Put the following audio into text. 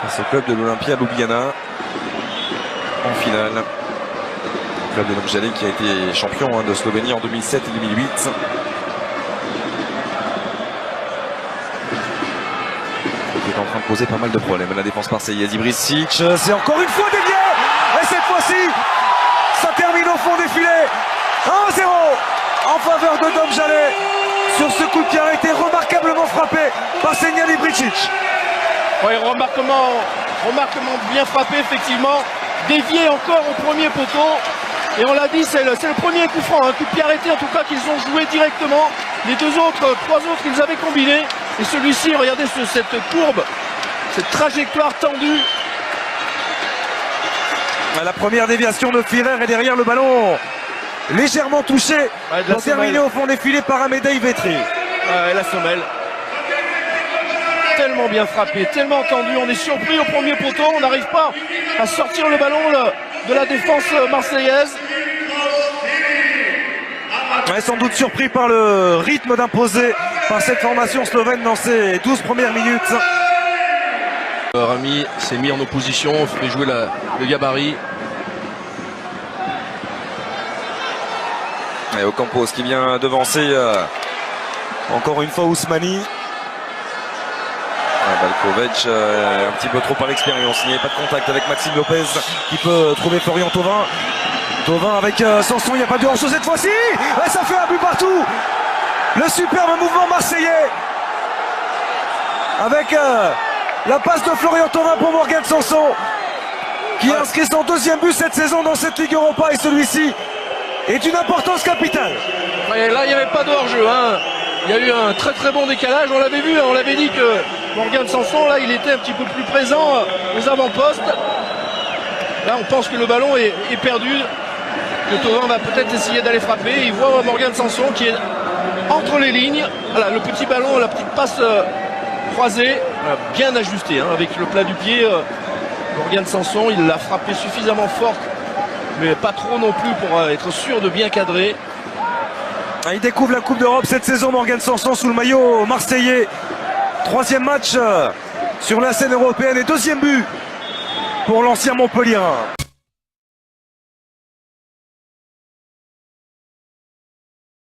face au club de l'Olympia Ljubljana en finale. Le club de Domžale qui a été champion de Slovénie en 2007 et 2008. Il est en train de poser pas mal de problèmes. La défense marseillaise, Ibricic, c'est encore une fois dévié. Et cette fois-ci, ça termine au fond des filets. 1-0 en faveur de Domžale sur ce coup de pied arrêté remarquablement frappé par Senjan Ibricic. Oui, remarquablement bien frappé, effectivement. Dévié encore au premier poteau. Et on l'a dit, c'est le premier coup franc, un coup de pied arrêté en tout cas qu'ils ont joué directement. Les trois autres, ils avaient combiné. Et celui-ci, regardez cette courbe, cette trajectoire tendue. La première déviation de Firer est derrière le ballon. Légèrement touché, terminé au fond des filets par Amedei Vetri. La semelle. Tellement bien frappé, tellement tendu. On est surpris au premier poteau. On n'arrive pas à sortir le ballon de la défense marseillaise. Ouais, sans doute surpris par le rythme d'imposer par cette formation slovène dans ses 12 premières minutes. Rami s'est mis en opposition, fait jouer le gabarit. Et Ocampos qui vient devancer encore une fois Ousmani. Balkovic un petit peu trop par l'expérience. Il n'y avait pas de contact avec Maxime Lopez qui peut trouver Florian Thauvin. Thauvin avec Sanson, il n'y a pas de hors-jeu cette fois-ci. Et ça fait un but partout. Le superbe mouvement marseillais. Avec la passe de Florian Thauvin pour Morgan Sanson, qui a inscrit son deuxième but cette saison dans cette Ligue Europa. Et celui-ci est d'une importance capitale. Et là, il n'y avait pas de hors-jeu. Il y a eu un très très bon décalage. On l'avait vu, on l'avait dit que Morgan Sanson, là, il était un petit peu plus présent aux avant-postes. Là, on pense que le ballon est perdu. Que Thauvin va peut-être essayer d'aller frapper. Il voit Morgan Sanson qui est entre les lignes. Voilà, le petit ballon, la petite passe croisée, bien ajustée, avec le plat du pied. Morgan Sanson, il l'a frappé suffisamment fort, mais pas trop non plus pour être sûr de bien cadrer. Il découvre la Coupe d'Europe cette saison, Morgan Sanson, sous le maillot marseillais. Troisième match sur la scène européenne et deuxième but pour l'ancien Montpellierin.